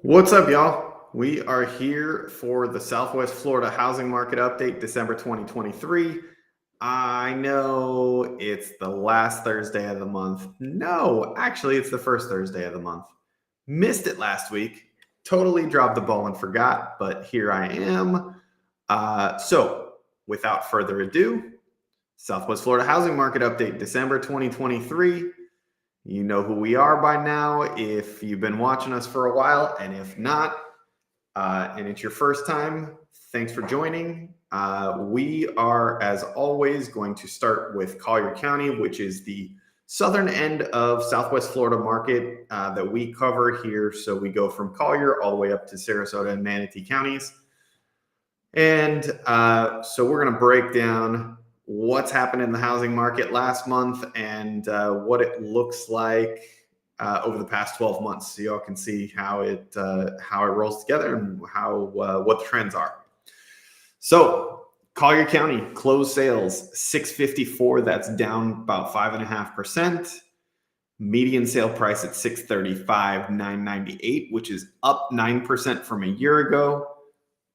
What's up, y'all? We are here for the Southwest Florida housing market update, December 2023. I know it's the last Thursday of the month. No, actually, it's the first Thursday of the month. Missed it last week. Totally dropped the ball and forgot, but here I am. So, without further ado, Southwest Florida housing market update, December 2023. You know who we are by now if you've been watching us for a while, and if not, and it's your first time, thanks for joining. We are, as always, going to start with Collier County, which is the southern end of Southwest Florida market that we cover here. So we go from Collier all the way up to Sarasota and Manatee counties. And so we're going to break down what's happened in the housing market last month and what it looks like over the past 12 months, so y'all can see how it rolls together and what the trends are. So Collier County closed sales 654. That's down about 5.5%. Median sale price at 635,998, which is up 9% from a year ago.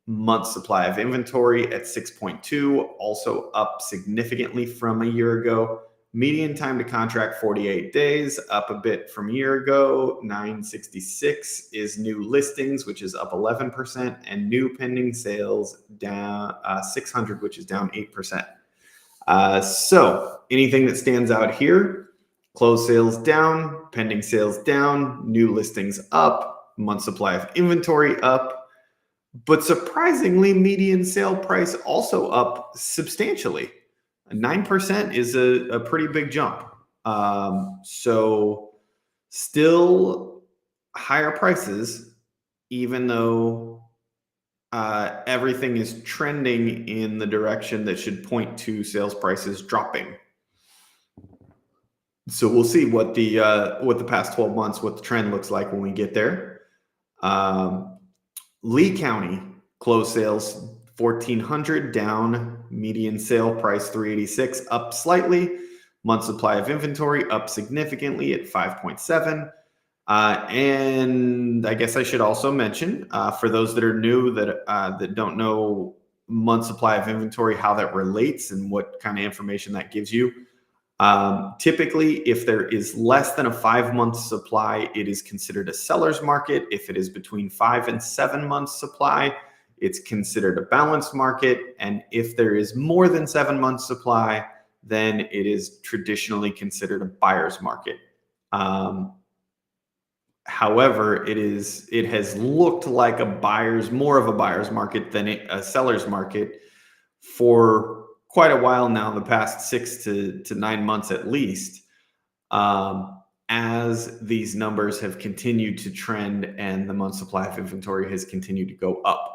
Month supply of inventory at 6.2, also up significantly from a year ago. Median time to contract 48 days, up a bit from a year ago. 966 is new listings, which is up 11%, and new pending sales down 600, which is down 8%. So anything that stands out here: closed sales down, pending sales down, new listings up, month supply of inventory up. But surprisingly, median sale price also up substantially. 9% is a pretty big jump. So still higher prices, even though everything is trending in the direction that should point to sales prices dropping. So we'll see what the past 12 months, what the trend looks like when we get there. Lee County closed sales 1,400, down. Median sale price 386, up slightly. Month supply of inventory up significantly at 5.7. And I guess I should also mention, for those that are new that don't know month supply of inventory, how that relates and what kind of information that gives you. Typically, if there is less than a 5-month supply, it is considered a seller's market. If it is between 5 and 7 months supply, it's considered a balanced market. And if there is more than 7 months supply, then it is traditionally considered a buyer's market. However, it has looked like more of a buyer's market than a seller's market for quite a while now, the past 6 to 9 months at least, as these numbers have continued to trend and the month supply of inventory has continued to go up.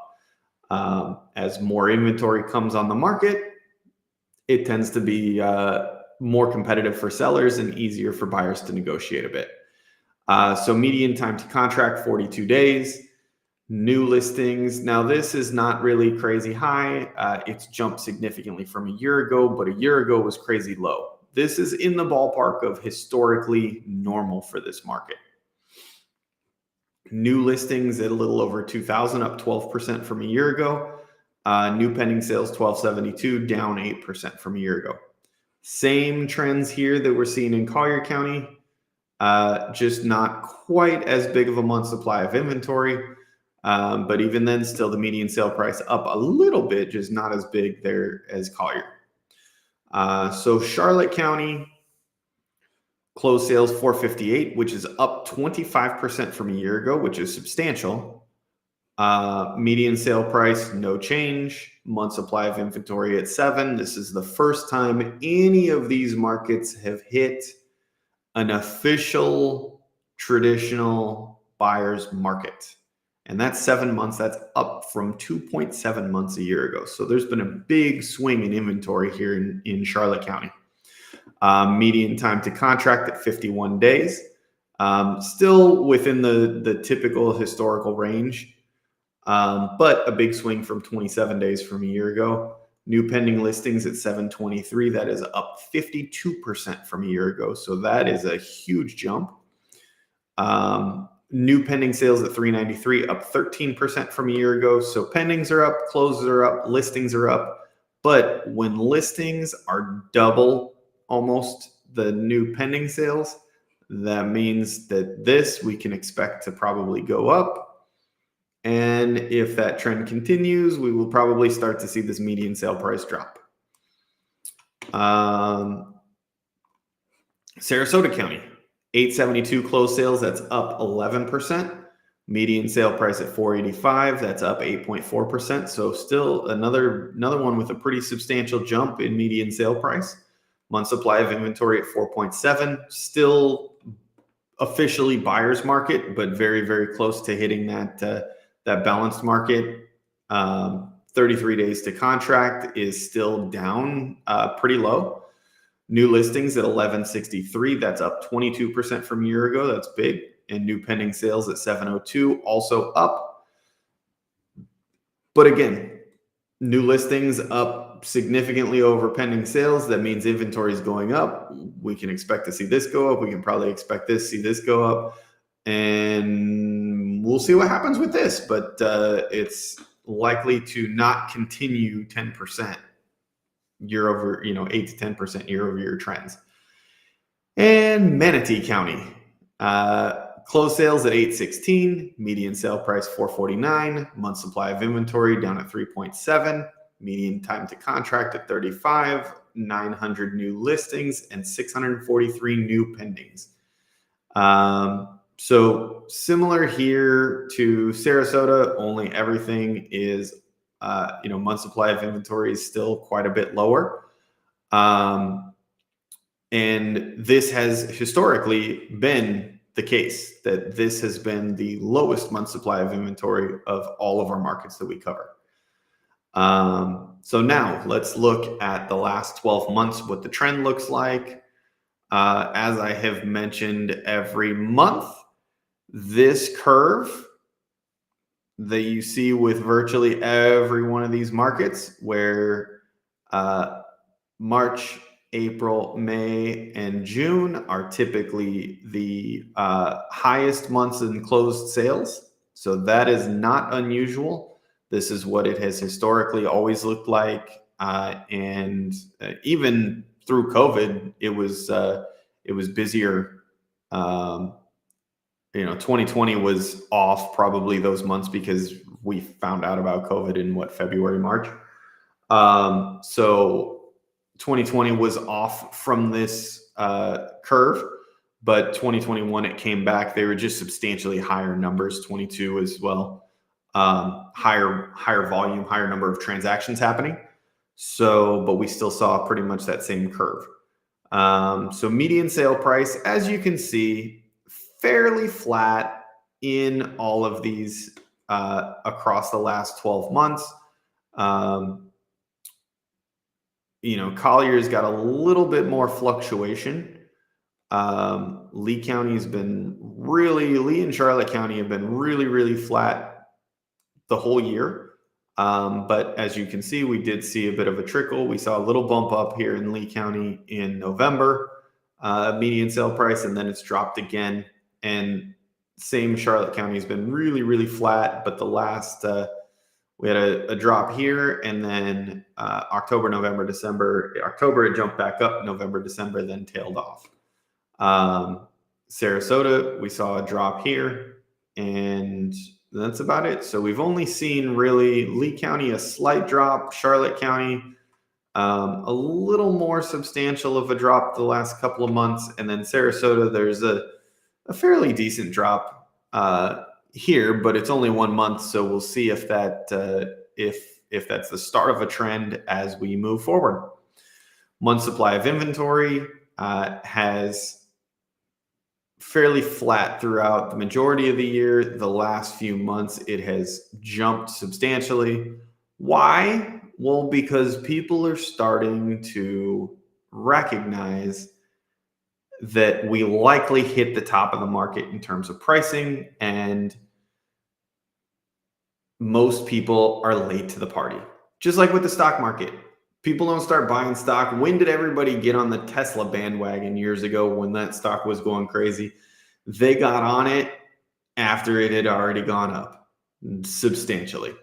As more inventory comes on the market, it tends to be more competitive for sellers and easier for buyers to negotiate a bit. So median time to contract, 42 days. New listings. Now, this is not really crazy high. It's jumped significantly from a year ago, but a year ago was crazy low. This is in the ballpark of historically normal for this market. New listings at a little over 2,000, up 12% from a year ago. New pending sales, 1,272, down 8% from a year ago. Same trends here that we're seeing in Collier County, just not quite as big of a month supply of inventory. But even then, still the median sale price up a little bit, just not as big there as Collier. So Charlotte County closed sales 458, which is up 25% from a year ago, which is substantial. Median sale price, no change. Month supply of inventory at 7. This is the first time any of these markets have hit an official traditional buyer's market. And that's 7 months. That's up from 2.7 months a year ago. So there's been a big swing in inventory here in Charlotte County. Median time to contract at 51 days. Still within the typical historical range, but a big swing from 27 days from a year ago. New pending listings at 723. That is up 52% from a year ago. So that is a huge jump. New pending sales at 393, up 13% from a year ago. So pendings are up, closes are up, listings are up. But when listings are double almost the new pending sales, that means that this we can expect to probably go up. And if that trend continues, we will probably start to see this median sale price drop. Sarasota County, 872 closed sales, that's up 11%. Median sale price at 485, that's up 8.4%. So still another one with a pretty substantial jump in median sale price. Month supply of inventory at 4.7, still officially buyer's market, but very, very close to hitting that balanced market. 33 days to contract is still down pretty low. New listings at 1163, that's up 22% from a year ago. That's big. And new pending sales at 702, also up. But again, new listings up significantly over pending sales. That means inventory is going up. We can expect to see this go up. We can probably expect see this go up. And we'll see what happens with this. But it's likely to not continue 10% year over, 8 to 10% year over year trends. And Manatee County, closed sales at 816, median sale price 449, month supply of inventory down at 3.7, median time to contract at 35, 900 new listings, and 643 new pendings. So similar here to Sarasota, only everything is, month supply of inventory is still quite a bit lower. And this has historically been the case, that this has been the lowest month supply of inventory of all of our markets that we cover. So now let's look at the last 12 months, what the trend looks like. As I have mentioned every month, this curve that you see with virtually every one of these markets, where March, April, May, and June are typically the highest months in closed sales. So that is not unusual. This is what it has historically always looked like. And even through COVID, it was busier. 2020 was off probably those months because we found out about COVID in February, March. So 2020 was off from this curve, but 2021 it came back. They were just substantially higher numbers. 22 as well, higher volume, higher number of transactions happening. So, but we still saw pretty much that same curve. So median sale price, as you can see, fairly flat in all of these across the last 12 months. Collier's got a little bit more fluctuation. Lee and Charlotte County have been really, really flat the whole year. But as you can see, we did see a bit of a trickle. We saw a little bump up here in Lee County in November, median sale price, and then it's dropped again. And same, Charlotte County has been really, really flat, but the last, we had a drop here, and then October, November, December. October, it jumped back up. November, December, then tailed off. Sarasota, we saw a drop here, and that's about it. So we've only seen really Lee County, a slight drop, Charlotte County, a little more substantial of a drop the last couple of months, and then Sarasota, there's a fairly decent drop here, but it's only 1 month, so we'll see if that if that's the start of a trend as we move forward. Month supply of inventory has fairly flat throughout the majority of the year. The last few months, it has jumped substantially. Why? Well, because people are starting to recognize that we likely hit the top of the market in terms of pricing, and most people are late to the party. Just like with the stock market, people don't start buying stock. When did everybody get on the Tesla bandwagon years ago when that stock was going crazy? They got on it after it had already gone up substantially.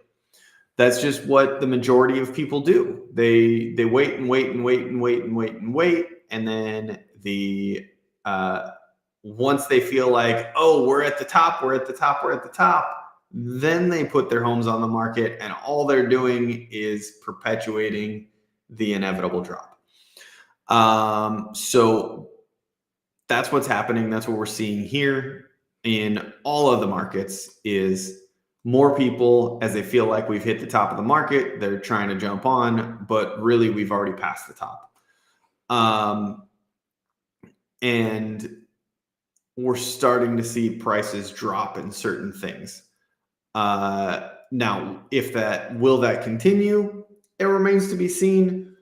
That's just what the majority of people do. They wait and wait and wait and wait and wait and wait, and then once they feel like, oh, we're at the top, we're at the top, we're at the top, then they put their homes on the market, and all they're doing is perpetuating the inevitable drop. So that's what's happening. That's what we're seeing here in all of the markets is more people, as they feel like we've hit the top of the market, they're trying to jump on, but really we've already passed the top. And we're starting to see prices drop in certain things. Now, will that continue? It remains to be seen.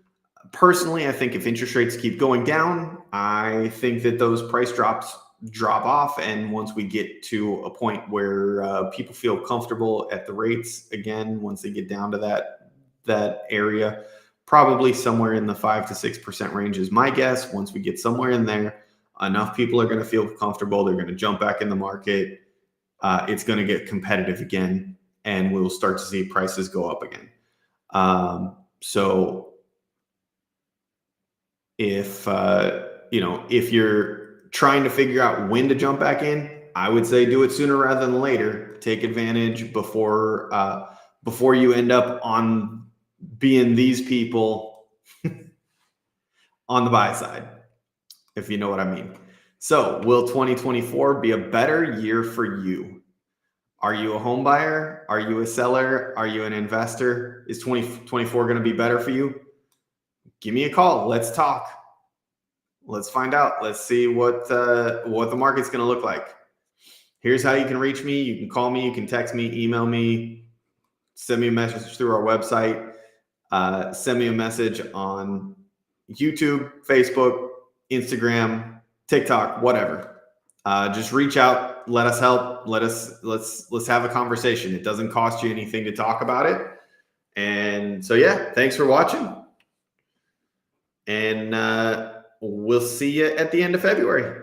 Personally, I think if interest rates keep going down, I think that those price drops drop off. And once we get to a point where people feel comfortable at the rates again, once they get down to that area, probably somewhere in the 5 to 6% range is my guess. Once we get somewhere in there, enough people are going to feel comfortable. They're going to jump back in the market. It's going to get competitive again, and we'll start to see prices go up again. So if you're trying to figure out when to jump back in, I would say do it sooner rather than later. Take advantage before you end up on being these people on the buy side, if you know what I mean. So will 2024 be a better year for you? Are you a home buyer? Are you a seller? Are you an investor? Is 2024 going to be better for you? Give me a call. Let's talk. Let's find out. Let's see what the market's going to look like. Here's how you can reach me. You can call me. You can text me, email me, send me a message through our website. Send me a message on YouTube, Facebook, Instagram, TikTok, whatever. Just reach out. Let us help. Let's have a conversation. It doesn't cost you anything to talk about it. And so, yeah, thanks for watching. And we'll see you at the end of February.